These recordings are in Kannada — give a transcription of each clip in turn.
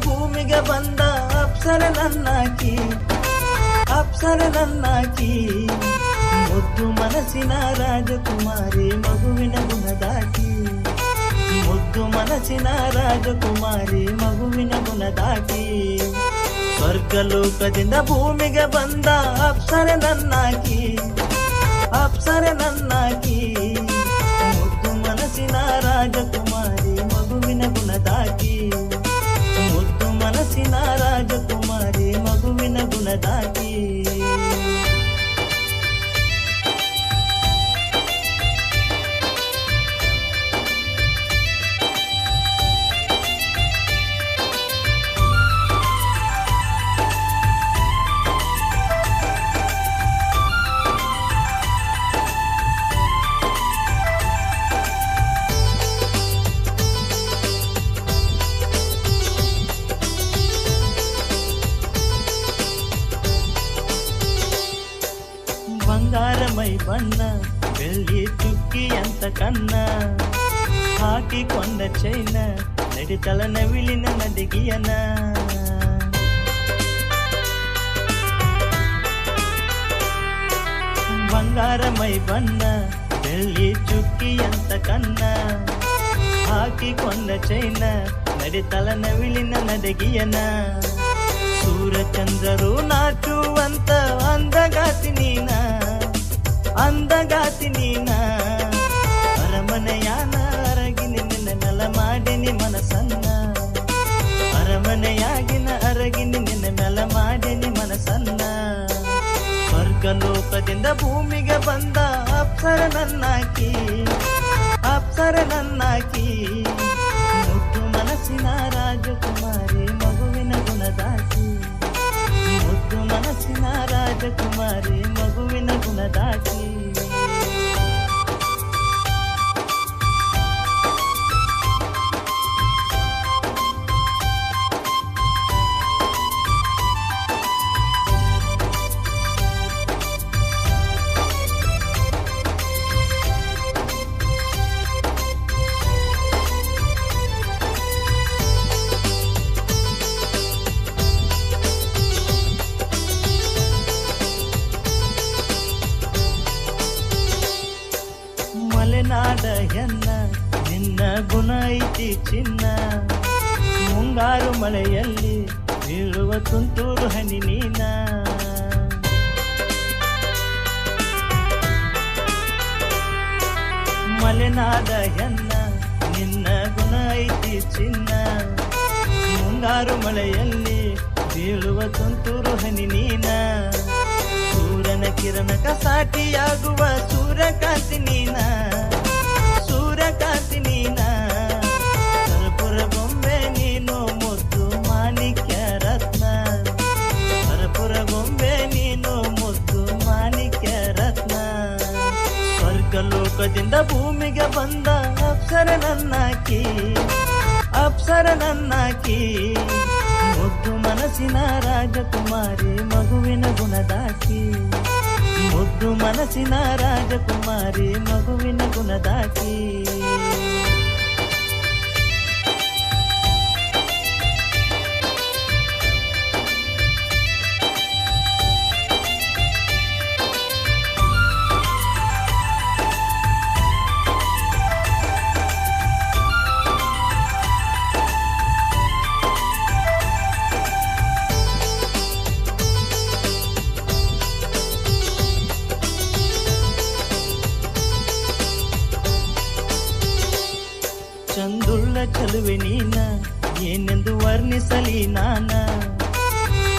ಭೂಮಿಗೆ ಬಂದ ಅಪ್ಸರ ನನ್ನಾಕಿ, ಅಪ್ಸರ ನನ್ನಾಕಿ. ಮುದ್ದು ಮನಸ್ಸಿನ ರಾಜಕುಮಾರಿ ಮಗುವಿನ ಗುಣದಾಕಿ, ಮುದ್ದು ಮನಸ್ಸಿನ ರಾಜಕುಮಾರಿ ಮಗುವಿನ ಗುಣದಾಕಿ. ಸ್ವರ್ಗಲೋಕದಿಂದ ಭೂಮಿಗೆ ಬಂದ ಅಪ್ಸರ ನನ್ನಾಕಿ, ಅಪ್ಸರ ನನ್ನಾಕಿ. ಮುದ್ದು ಮನಸ್ಸಿನ ರಾಜಕುಮಾರಿ ಮಗುವಿನ ಗುಣದಾಕಿ, ಮುದ್ದು ಮನಸ್ಸಿನ ರಾಜಕುಮಾರಿ ಮಗುವಿನ ಗುಣದಾಕಿ. ಬಂಗಾರಮೈ ಬಣ್ಣ ಬೆಳ್ಳಿ ಚುಕ್ಕಿ ಅಂತ ಕನ್ನ ಹಾಕಿಕೊಂಡ ಚೈನ ನಡಿತಳ ನವಿಲಿನ ನಡಿಗೆಯನ. ಬಂಗಾರಮೈ ಬಣ್ಣ ಬೆಳ್ಳಿ ಚುಕ್ಕಿ ಅಂತ ಕನ್ನ ಹಾಕಿಕೊಂಡ ಚೈನ ನಡಿತಳ ನವಿಲಿನ ನಡಿಗೆಯನ. ಸೂರ್ಯಚಂದ್ರರು ನಾಚುವಂತ ಅಂದಗಾತಿ ನೀನ, ಅಂದಗಾತಿ ನೀನ. ಅರಮನೆಯಾನ ಅರಗಿನ ನಿನ್ನ ನೆಲ ಮಾಡಿನಿ ಮನಸ್ಸನ್ನ, ಅರಮನೆಯಾಗಿನ ಅರಗಿನ ನಿನ್ನ ನೆಲ ಮಾಡಿನಿ ಮನಸ್ಸನ್ನ. ಸ್ವರ್ಗಲೋಕದಿಂದ ಭೂಮಿಗೆ ಬಂದ ಅಪ್ಸರ ನನ್ನಾಕಿ, ಅಪ್ಸರ ನನ್ನಾಕಿ. ಮುದ್ದು ಮನಸ್ಸಿನ ರಾಜಕುಮಾರಿ ಮಗುವಿನ ಗುಣದಾಕಿ, ಮುದ್ದು ಮನಸ್ಸಿನ ರಾಜಕುಮಾರಿ ಮಗುವಿನ ಗುಣದಾಕಿ. ಮಲೆನಾಡ ಹೆಣ್ಣ ನಿನ್ನ ಗುಣ ಐತಿ ಚಿನ್ನ, ಮುಂಗಾರು ಮಳೆಯಲ್ಲಿ ಬೀಳುವ ತುಂತುರು ಹನಿ ನೀನ. ಮಲೆನಾಡ ಹೆಣ್ಣ ನಿನ್ನ ಗುಣ ಐತಿ ಚಿನ್ನ, ಮುಂಗಾರು ಮಳೆಯಲ್ಲಿ ಬೀಳುವ ತುಂತುರು ಹನಿ ನೀನ. ಸೂರ್ಯನ ಕಿರಣಕ ಸಾಟಿಯಾಗುವ ಸೂರ್ಯಕಾಂತಿ ನೀನ, ಸೂರ್ಯಕಾಂತಿ ನೀನ. ಕರ್ಪೂರ ಗೊಂಬೆ ನೀನು ಮುದ್ದು ಮಾಣಿಕ್ಯ ರತ್ನ, ಕರ್ಪೂರ ಗೊಂಬೆ ನೀನು ಮುದ್ದು ಮಾಣಿಕ್ಯ ರತ್ನ. ಸ್ವರ್ಗಲೋಕದಿಂದ ಭೂಮಿಗೆ ಬಂದ ಅಪ್ಸರ ನನ್ನಾಕಿ, ಅಪ್ಸರ ನನ್ನಾಕಿ. ಮುದ್ದು ಮನಸ್ಸಿನ ರಾಜಕುಮಾರಿ ಮಗುವಿನ ಗುಣದಾಕಿ, ಮುದ್ದು ಮನಸ್ಸಿನ ರಾಜಕುಮಾರಿ ಮಗುವಿನ ಗುಣದಾಕಿ. ಚಂದುಳ್ಳ ಚಲುವೆ ನೀನ ಏನೆಂದು ವರ್ಣಿಸಲಿ ನಾನ,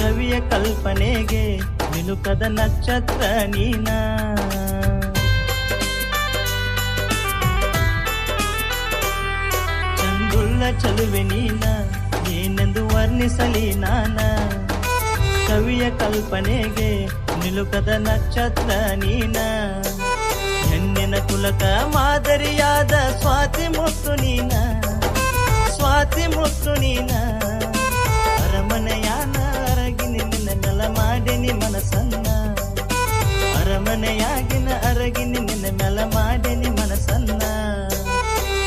ಕವಿಯ ಕಲ್ಪನೆಗೆ ಮಿನುಕದ ನಕ್ಷತ್ರ ನೀನ. ಚಂದುಳ್ಳ ಚಲುವೆ ನೀನ ಏನೆಂದು ವರ್ಣಿಸಲಿ ನಾನ, ಕವಿಯ ಕಲ್ಪನೆಗೆ ನಿಲುಕದ ನಕ್ಷತ್ರ ನೀನ. ಹೆಣ್ಣಿನ ಕುಲಕ ಮಾದರಿಯಾದ ಸ್ವಾತಿ ಮುತ್ತು ನೀನ, ಸ್ವಾತಿ ಮುತ್ತು ನೀನ. ಅರಮನೆಯಾನ ಅರಗಿನ ನಿನ್ನ ನೆಲ ಮಾಡಿನಿ ಮನಸ್ಸನ್ನ, ಅರಮನೆಯಾಗಿನ ಅರಗಿನ ನಿನ್ನ ನೆಲ ಮಾಡಿನಿ ಮನಸ್ಸನ್ನ.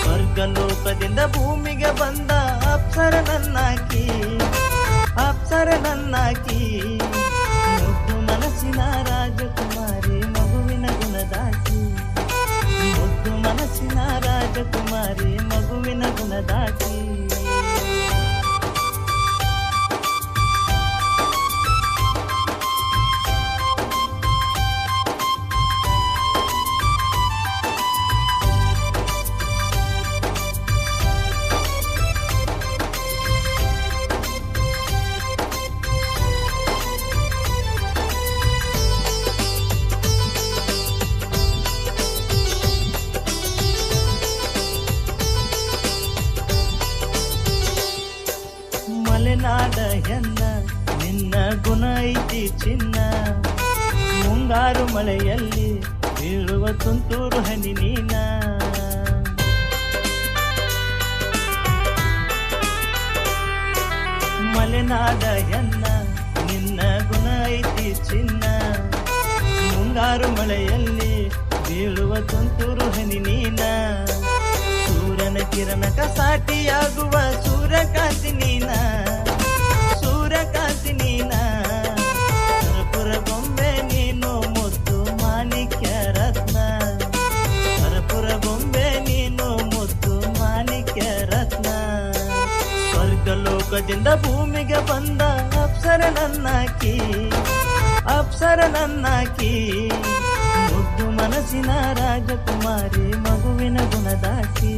ಸ್ವರ್ಗಲೋಕದಿಂದ ಭೂಮಿಗೆ ಬಂದ ಅಪ್ಸರ ನನ್ನಾಕಿ, ನನ್ನಾಕಿ ಮುದ್ದು ಮನಸ್ಸಿನ ರಾಜಕುಮಾರಿ ಮಗುವಿನ ಗುಣದಾಕಿ ಮುದ್ದು ಮನಸ್ಸಿನ ರಾಜಕುಮಾರಿ ಮಗುವಿನ ಗುಣದಾಕಿ ಮಲೆನಾಡ ಹೆಣ್ಣ ನಿನ್ನ ಗುಣ ಐತಿ ಚಿನ್ನ ಮುಂಗಾರು ಮಳೆಯಲ್ಲಿ ಬೀಳುವ ತುಂತುರು ಹನಿ ನೀನ ಮಲೆನಾಡ ಹೆಣ್ಣ ನಿನ್ನ ಗುಣ ಐತಿ ಚಿನ್ನ ಮುಂಗಾರು ಮಳೆಯಲ್ಲಿ ಬೀಳುವ ತುಂತುರು ಹನಿ ನೀನ ಸೂರ್ಯನ ಕಿರಣಕ ಸಾಟಿಯಾಗುವ ಸೂರ್ಯಕಾಂತಿ ನೀನ ಸೂರ್ಯಕಾಂತಿ ನೀನ ಕರ್ಪೂರ ಗೊಂಬೆ ನೀನು ಮುದ್ದು ಮಾಣಿಕ್ಯ ರತ್ನ ಕರ್ಪೂರ ಗೊಂಬೆ ನೀನು ಮುದ್ದು ಮಾಣಿಕ್ಯ ರತ್ನ ಸ್ವರ್ಗಲೋಕದಿಂದ ಭೂಮಿಗೆ ಬಂದ ಅಪ್ಸರ ನನ್ನಾಕಿ ಅಪ್ಸರ ನನ್ನಾಕಿ ಮುದ್ದು ಮನಸ್ಸಿನ ರಾಜಕುಮಾರಿ ಮಗುವಿನ ಗುಣದಾಕಿ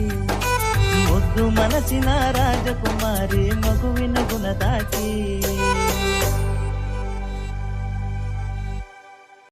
ಮುದ್ದು ಮನಸ್ಸಿನ ರಾಜಕುಮಾರಿ ಮಗುವಿನ ಗುಣದಾಕಿ